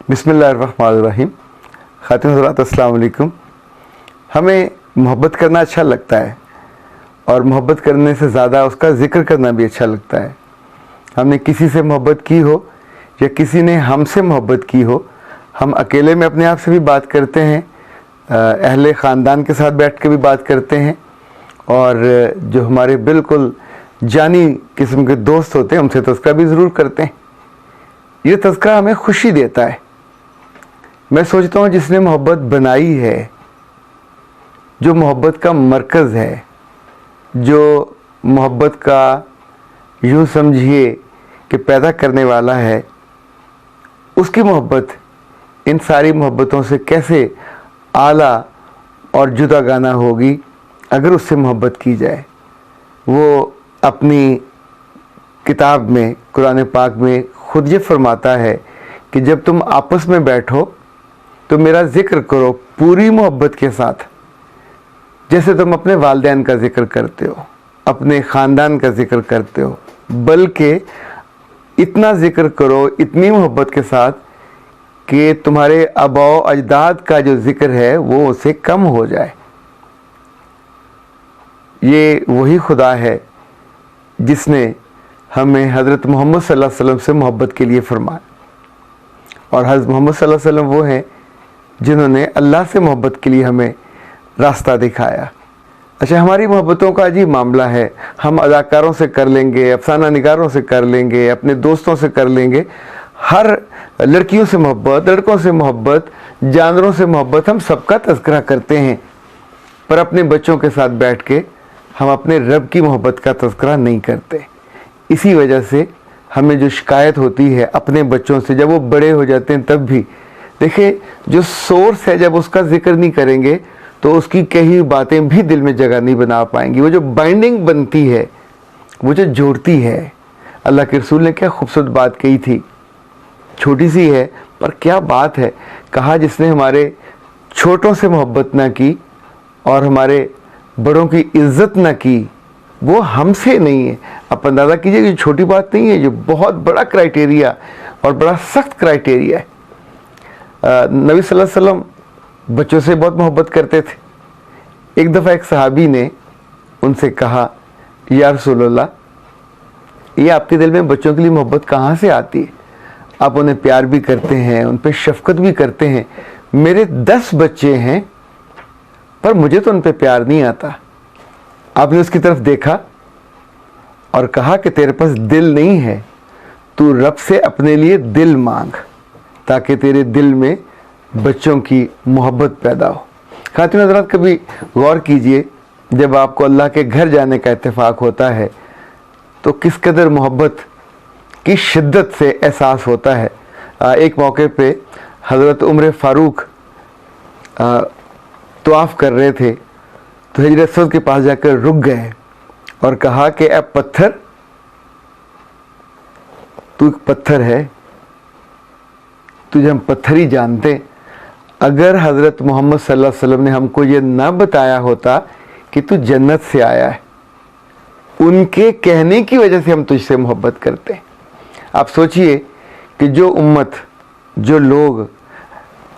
बिस्मिल्लाहिर्रहमानिर्रहीम। ख़ातिन हज़रात अस्सलाम वालेकुम। हमें मोहब्बत करना अच्छा लगता है और मोहब्बत करने से ज़्यादा उसका ज़िक्र करना भी अच्छा लगता है। हमने किसी से मोहब्बत की हो या किसी ने हमसे मोहब्बत की हो, हम अकेले में अपने आप से भी बात करते हैं, अहले ख़ानदान के साथ बैठ के भी बात करते हैं, और जो हमारे बिल्कुल जानी किस्म के दोस्त होते हैं उनसे तज़किरा भी ज़रूर करते हैं। ये तज़किरा हमें खुशी देता है। मैं सोचता हूँ जिसने मोहब्बत बनाई है, जो मोहब्बत का मरकज़ है, जो मोहब्बत का यूँ समझिए कि पैदा करने वाला है, उसकी मोहब्बत इन सारी मोहब्बतों से कैसे आला और जुदागाना होगी अगर उससे मोहब्बत की जाए। वो अपनी किताब में, कुरान पाक में खुद ये फरमाता है कि जब तुम आपस में बैठो तो मेरा ज़िक्र करो पूरी मोहब्बत के साथ, जैसे तुम अपने वालिदैन का ज़िक्र करते हो, अपने ख़ानदान का ज़िक्र करते हो, बल्कि इतना ज़िक्र करो इतनी मोहब्बत के साथ कि तुम्हारे आबाओ अजदाद का जो ज़िक्र है वो उससे कम हो जाए। ये वही खुदा है जिसने हमें हज़रत मोहम्मद सल्लल्लाहु अलैहि वसल्लम से मोहब्बत के लिए फरमाया, और हज़रत मोहम्मद सल्लल्लाहु अलैहि वसल्लम वो हैं जिन्होंने अल्लाह से मोहब्बत के लिए हमें रास्ता दिखाया। अच्छा, हमारी मोहब्बतों का अजीब मामला है। हम अदाकारों से कर लेंगे, अफसाना निगारों से कर लेंगे, अपने दोस्तों से कर लेंगे, हर लड़कियों से मोहब्बत, लड़कों से मोहब्बत, जानवरों से मोहब्बत, हम सबका तज़किरा करते हैं, पर अपने बच्चों के साथ बैठ के हम अपने रब की मोहब्बत का तज़किरा नहीं करते। इसी वजह से हमें जो शिकायत होती है अपने बच्चों से, जब वो बड़े हो जाते हैं तब भी, देखिए जो सोर्स है जब उसका जिक्र नहीं करेंगे तो उसकी कई बातें भी दिल में जगह नहीं बना पाएंगी। वो जो बाइंडिंग बनती है, वो जो जोड़ती है, अल्लाह के रसूल ने क्या खूबसूरत बात कही थी, छोटी सी है पर क्या बात है। कहा जिसने हमारे छोटों से मोहब्बत ना की और हमारे बड़ों की इज्जत ना की वो हमसे नहीं है। आप अंदाज़ा कीजिए कि छोटी बात नहीं है, जो बहुत बड़ा क्राइटेरिया और बड़ा सख्त क्राइटेरिया है। नबी सल्लल्लाहु अलैहि वसल्लम बच्चों से बहुत मोहब्बत करते थे। एक दफ़ा एक सहाबी ने उनसे कहा, या रसूलल्लाह, ये आपके दिल में बच्चों के लिए मोहब्बत कहाँ से आती है? आप उन्हें प्यार भी करते हैं, उन पर शफ़क़त भी करते हैं। मेरे 10 बच्चे हैं पर मुझे तो उन पर प्यार नहीं आता। आपने उसकी तरफ देखा और कहा कि तेरे पास दिल नहीं है, तू रब से अपने लिए दिल मांग ताकि तेरे दिल में बच्चों की मोहब्बत पैदा हो। खातिन हज़रात, कभी गौर कीजिए, जब आपको अल्लाह के घर जाने का इत्तेफाक होता है तो किस कदर मोहब्बत की शिद्दत से एहसास होता है। एक मौके पे हज़रत उमर फ़ारूक तवाफ़ कर रहे थे तो हिजर अस्वद के पास जाकर रुक गए और कहा कि अब पत्थर, तू एक पत्थर है, तुझे हम पत्थर ही जानते। अगर हज़रत मोहम्मद सल्लल्लाहु अलैहि वसल्लम ने हमको ये ना बताया होता कि तू जन्नत से आया है, उनके कहने की वजह से हम तुझसे मोहब्बत करते हैं। आप सोचिए कि जो उम्मत, जो लोग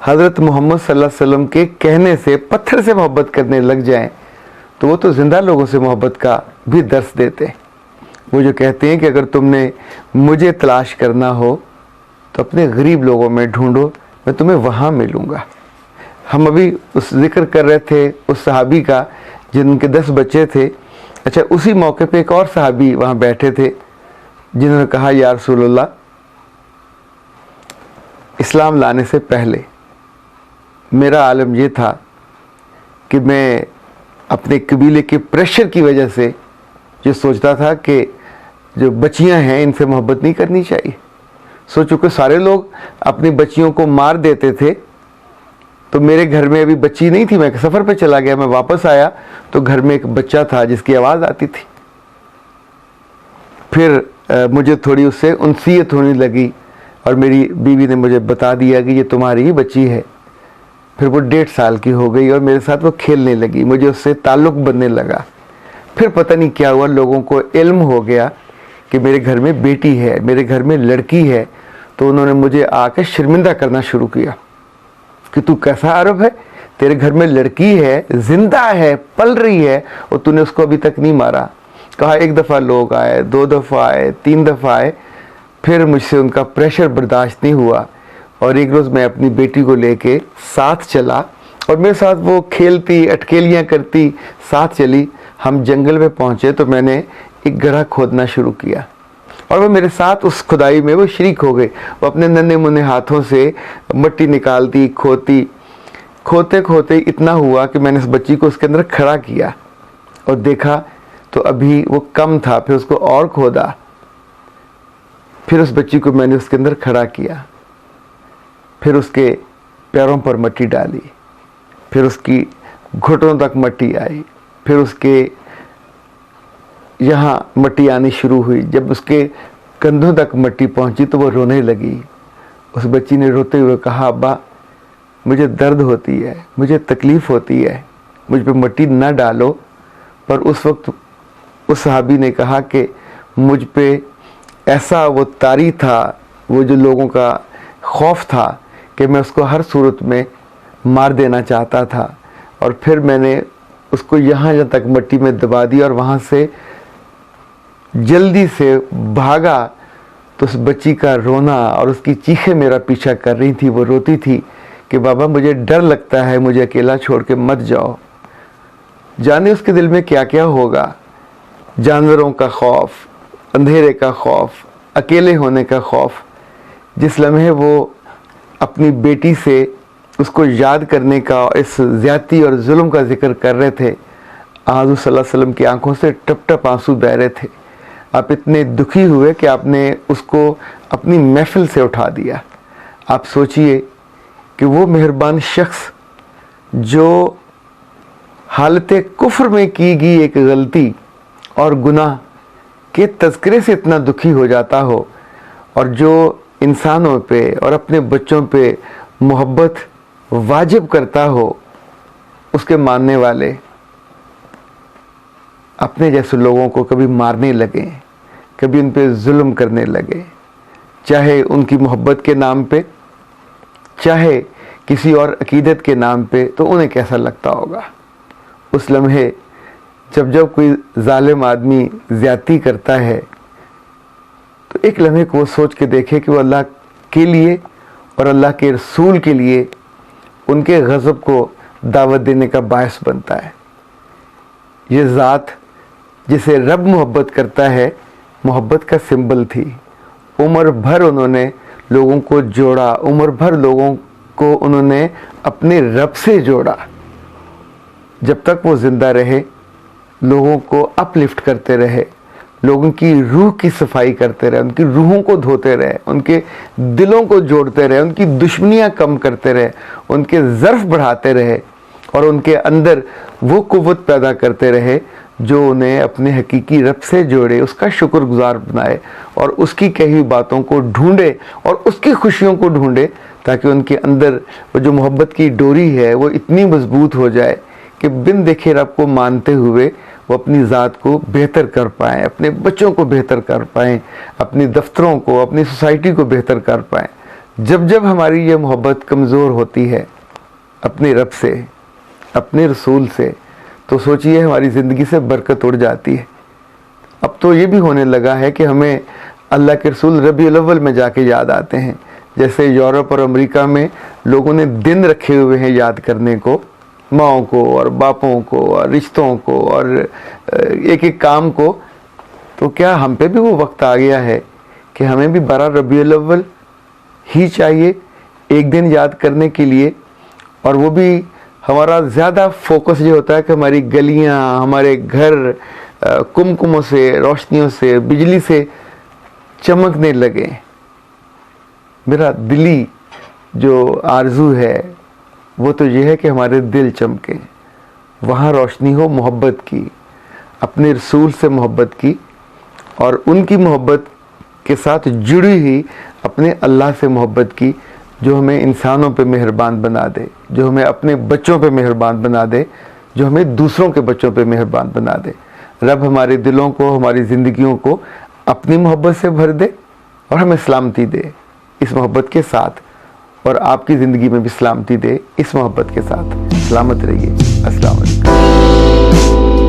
हज़रत मोहम्मद सल्लल्लाहु अलैहि वसल्लम के कहने से पत्थर से मोहब्बत करने लग जाएं, तो वो तो ज़िंदा लोगों से मोहब्बत का भी दर्स देते हैं। वो जो कहते हैं कि अगर तुमने मुझे तलाश करना हो तो अपने गरीब लोगों में ढूंढो, मैं तुम्हें वहाँ मिलूँगा। हम अभी उस जिक्र कर रहे थे उस सहाबी का जिनके 10 बच्चे थे। अच्छा, उसी मौके पे एक और सहाबी वहाँ बैठे थे जिन्होंने कहा, या रसूलल्लाह, इस्लाम लाने से पहले मेरा आलम ये था कि मैं अपने कबीले के प्रेशर की वजह से जो सोचता था कि जो बच्चियां हैं इनसे मोहब्बत नहीं करनी चाहिए। सोचो कि सारे लोग अपनी बच्चियों को मार देते थे, तो मेरे घर में अभी बच्ची नहीं थी। मैं सफ़र पे चला गया, मैं वापस आया तो घर में एक बच्चा था जिसकी आवाज़ आती थी। फिर मुझे थोड़ी उससे उनसीयत होने लगी और मेरी बीवी ने मुझे बता दिया कि ये तुम्हारी ही बच्ची है। फिर वो 1.5 साल की हो गई और मेरे साथ वो खेलने लगी, मुझे उससे ताल्लुक़ बनने लगा। फिर पता नहीं क्या हुआ, लोगों को इल्म हो गया कि मेरे घर में बेटी है, मेरे घर में लड़की है, तो उन्होंने मुझे आकर शर्मिंदा करना शुरू किया कि तू कैसा अरब है, तेरे घर में लड़की है, जिंदा है, पल रही है, और तूने उसको अभी तक नहीं मारा। कहा 1 दफ़ा लोग आए, 2 दफ़ा आए, 3 दफ़ा आए, फिर मुझसे उनका प्रेशर बर्दाश्त नहीं हुआ और एक रोज़ मैं अपनी बेटी को लेके साथ चला और मेरे साथ वो खेलती, अटकेलियाँ करती, साथ चली। हम जंगल में पहुँचे तो मैंने एक गड्ढा खोदना शुरू किया और वो मेरे साथ उस खुदाई में वो शरीक हो गए। वो अपने नन्हे मुन्ने हाथों से मिट्टी निकालती, खोती, खोते खोते इतना हुआ कि मैंने उस बच्ची को उसके अंदर खड़ा किया और देखा तो अभी वो कम था। फिर उसको और खोदा, फिर उस बच्ची को मैंने उसके अंदर खड़ा किया, फिर उसके पैरों पर मिट्टी डाली, फिर उसकी घुटनों तक मिट्टी आई, फिर उसके यहाँ मिट्टी आनी शुरू हुई। जब उसके कंधों तक मिट्टी पहुंची तो वो रोने लगी। उस बच्ची ने रोते हुए कहा, अब्बा मुझे दर्द होती है, मुझे तकलीफ़ होती है, मुझ पे मिट्टी न डालो। पर उस वक्त उस सहाबी ने कहा कि मुझ पे ऐसा वो तारी था, वो जो लोगों का खौफ था कि मैं उसको हर सूरत में मार देना चाहता था। और फिर मैंने उसको यहाँ तक मिट्टी में दबा दी और वहाँ से जल्दी से भागा तो उस बच्ची का रोना और उसकी चीखें मेरा पीछा कर रही थी। वो रोती थी कि बाबा मुझे डर लगता है, मुझे अकेला छोड़ के मत जाओ। जाने उसके दिल में क्या क्या होगा, जानवरों का खौफ, अंधेरे का खौफ, अकेले होने का खौफ। जिस लम्हे वो अपनी बेटी से उसको याद करने का, इस ज़्यादती और जुल्म का जिक्र कर रहे थे, आज़ू सल्लल्लाहु अलैहि वसल्लम की आंखों से टप टप आंसू बह रहे थे। आप इतने दुखी हुए कि आपने उसको अपनी महफिल से उठा दिया। आप सोचिए कि वो मेहरबान शख्स जो हालत कुफ्र में की गई एक गलती और गुनाह के तज़किरे से इतना दुखी हो जाता हो, और जो इंसानों पे और अपने बच्चों पे मोहब्बत वाजिब करता हो, उसके मानने वाले अपने जैसे लोगों को कभी मारने लगे, कभी उन पे जुल्म करने लगे, चाहे उनकी मोहब्बत के नाम पे, चाहे किसी और अकीदत के नाम पे, तो उन्हें कैसा लगता होगा। उस लम्हे जब जब कोई जालिम आदमी ज़्यादती करता है तो एक लम्हे को वो सोच के देखे कि वो अल्लाह के लिए और अल्लाह के रसूल के लिए उनके गज़ब को दावत देने का बायस बनता है। ये ज़ात जिसे रब मोहब्बत करता है, मोहब्बत का सिंबल थी। उम्र भर उन्होंने लोगों को जोड़ा, उम्र भर लोगों को उन्होंने अपने रब से जोड़ा। जब तक वो ज़िंदा रहे, लोगों को अपलिफ्ट करते रहे, लोगों की रूह की सफाई करते रहे, उनकी रूहों को धोते रहे, उनके दिलों को जोड़ते रहे, उनकी दुश्मनियाँ कम करते रहे, उनके ज़र्फ़ बढ़ाते रहे और उनके अंदर वो कुव्वत पैदा करते रहे जो उन्हें अपने हकीकी रब से जोड़े, उसका शुक्रगुजार बनाए और उसकी कही बातों को ढूंढे और उसकी खुशियों को ढूंढे, ताकि उनके अंदर वो जो मोहब्बत की डोरी है वो इतनी मजबूत हो जाए कि बिन देखे रब को मानते हुए वो अपनी ज़ात को बेहतर कर पाएँ, अपने बच्चों को बेहतर कर पाएँ, अपने दफ्तरों को, अपनी सोसाइटी को बेहतर कर पाएँ। जब जब हमारी ये मोहब्बत कमज़ोर होती है अपने रब से, अपने रसूल से, तो सोचिए हमारी ज़िंदगी से बरकत उड़ जाती है। अब तो ये भी होने लगा है कि हमें अल्लाह के रसूल रबीउल अव्वल में जाके याद आते हैं। जैसे यूरोप और अमेरिका में लोगों ने दिन रखे हुए हैं याद करने को, माँओं को और बापों को और रिश्तों को और एक एक काम को। तो क्या हम पे भी वो वक्त आ गया है कि हमें भी 12 रबीउल अव्वल ही चाहिए एक दिन याद करने के लिए? और वो भी हमारा ज़्यादा फोकस ये होता है कि हमारी गलियां, हमारे घर कुमकुमों से, रोशनियों से, बिजली से चमकने लगे। मेरा दिली जो आरजू है वो तो ये है कि हमारे दिल चमके, वहाँ रोशनी हो मोहब्बत की, अपने रसूल से मोहब्बत की और उनकी मोहब्बत के साथ जुड़ी हुई अपने अल्लाह से मोहब्बत की, जो हमें इंसानों पे मेहरबान बना दे, जो हमें अपने बच्चों पे मेहरबान बना दे, जो हमें दूसरों के बच्चों पे मेहरबान बना दे। रब हमारे दिलों को, हमारी ज़िंदगियों को अपनी मोहब्बत से भर दे और हमें सलामती दे। इस मोहब्बत के साथ और आपकी ज़िंदगी में भी सलामती दे इस मोहब्बत के साथ। सलामत रहिए। अस्सलाम वालेकुम।